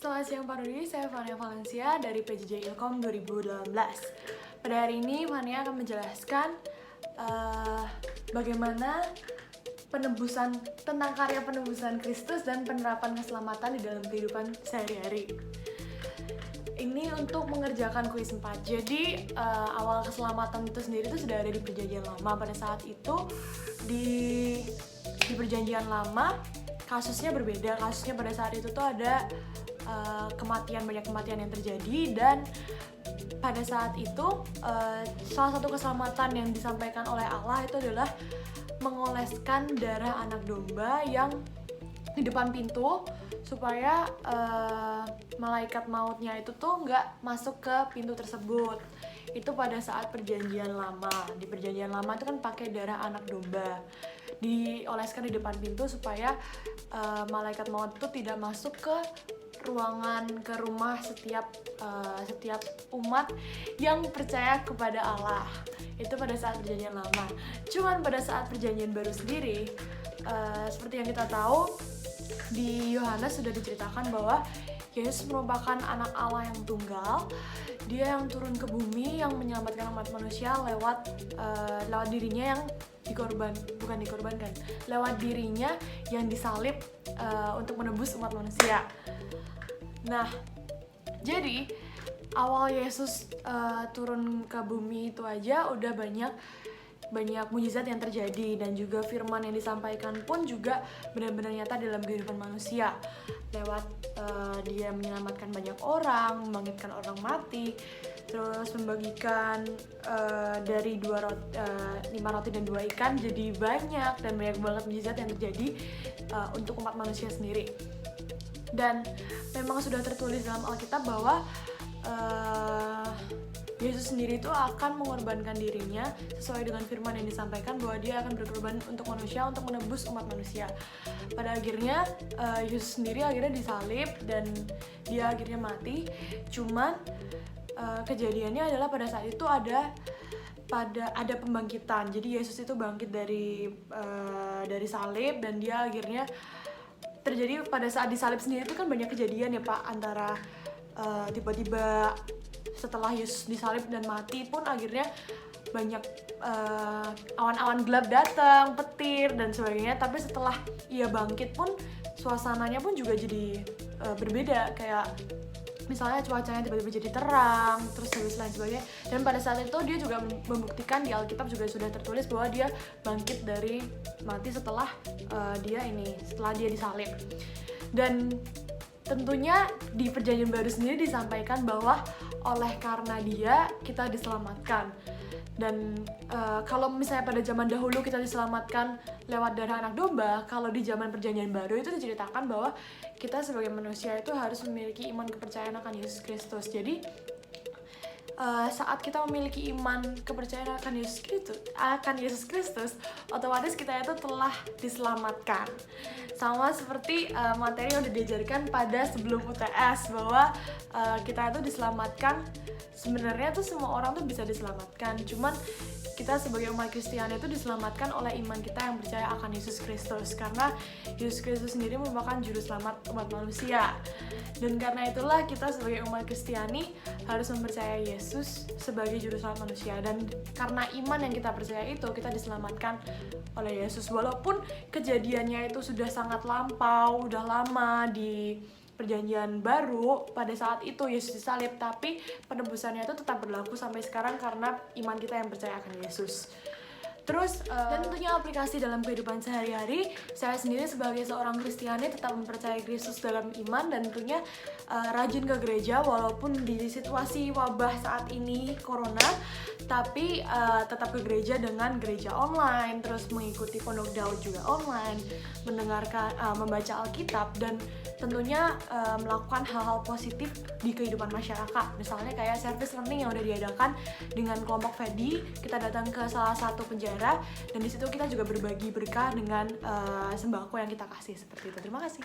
Selamat siang Pak Rudi, saya Fania Valencia dari PJJ Ilkom 2018. Pada hari ini Fania akan menjelaskan bagaimana tentang karya penebusan Kristus dan penerapan keselamatan di dalam kehidupan sehari-hari. Ini untuk mengerjakan kuis 4. Jadi awal keselamatan itu sendiri itu sudah ada di Perjanjian Lama. Pada saat itu di Perjanjian Lama kasusnya berbeda. Kasusnya pada saat itu tuh ada banyak kematian yang terjadi, dan pada saat itu salah satu keselamatan yang disampaikan oleh Allah itu adalah mengoleskan darah anak domba yang di depan pintu supaya malaikat mautnya itu tuh nggak masuk ke pintu tersebut. Itu pada saat Perjanjian Lama. Di Perjanjian Lama itu kan pakai darah anak domba, dioleskan di depan pintu supaya malaikat maut itu tidak masuk ke rumah setiap umat yang percaya kepada Allah. Itu pada saat Perjanjian Lama. Cuman pada saat Perjanjian Baru sendiri, seperti yang kita tahu, di Yohanes sudah diceritakan bahwa Yesus merupakan anak Allah yang tunggal. Dia yang turun ke bumi, yang menyelamatkan umat manusia lewat dirinya yang lewat dirinya yang disalib untuk menebus umat manusia. Nah, jadi awal Yesus turun ke bumi itu aja udah banyak mujizat yang terjadi, dan juga firman yang disampaikan pun juga benar-benar nyata dalam kehidupan manusia. Lewat dia menyelamatkan banyak orang, membangkitkan orang mati, terus membagikan dari 5 roti dan 2 ikan jadi banyak, dan banyak banget mujizat yang terjadi untuk umat manusia sendiri. Dan memang sudah tertulis dalam Alkitab bahwa Yesus sendiri itu akan mengorbankan dirinya sesuai dengan firman yang disampaikan bahwa dia akan berkorban untuk manusia, untuk menebus umat manusia. Pada akhirnya Yesus sendiri akhirnya disalib dan dia akhirnya mati. Cuman kejadiannya adalah pada saat itu ada pembangkitan. Jadi Yesus itu bangkit dari salib, dan dia akhirnya terjadi pada saat disalib sendiri itu kan banyak kejadian ya Pak, antara tiba-tiba setelah Yesus disalib dan mati pun akhirnya banyak awan-awan gelap datang, petir dan sebagainya. Tapi setelah ia bangkit pun suasananya pun juga jadi berbeda, kayak misalnya cuacanya tiba-tiba jadi terang, terus lain sebagainya. Dan pada saat itu dia juga membuktikan, di Alkitab juga sudah tertulis bahwa dia bangkit dari mati setelah dia disalib. Dan tentunya di Perjanjian Baru sendiri disampaikan bahwa oleh karena dia kita diselamatkan. Dan kalau misalnya pada zaman dahulu kita diselamatkan lewat darah anak domba, kalau di zaman Perjanjian Baru itu diceritakan bahwa kita sebagai manusia itu harus memiliki iman kepercayaan akan Yesus Kristus. Jadi saat kita memiliki iman kepercayaan akan Yesus Kristus, otomatis kita itu telah diselamatkan. Sama seperti materi yang udah diajarkan pada sebelum UTS, bahwa kita itu diselamatkan. Sebenarnya tuh semua orang tuh bisa diselamatkan, cuman kita sebagai umat Kristiani itu diselamatkan oleh iman kita yang percaya akan Yesus Kristus, karena Yesus Kristus sendiri merupakan juru selamat umat manusia. Dan karena itulah kita sebagai umat Kristiani harus mempercayai Yesus sebagai juru selamat manusia. Dan karena iman yang kita percaya itu, kita diselamatkan oleh Yesus. Walaupun kejadiannya itu sudah sangat lampau, udah lama di Perjanjian Baru, pada saat itu Yesus disalib, tapi penebusannya itu tetap berlaku sampai sekarang karena iman kita yang percaya akan Yesus. Terus dan tentunya aplikasi dalam kehidupan sehari-hari, saya sendiri sebagai seorang Kristiani tetap mempercayai Kristus dalam iman, dan tentunya rajin ke gereja walaupun di situasi wabah saat ini Corona, tapi tetap ke gereja dengan gereja online, terus mengikuti Pondok Daud juga online, membaca Alkitab, dan tentunya melakukan hal-hal positif di kehidupan masyarakat. Misalnya kayak service learning yang udah diadakan dengan kelompok Fedi, kita datang ke salah satu penjara, dan di situ kita juga berbagi berkah dengan sembako yang kita kasih, seperti itu. Terima kasih.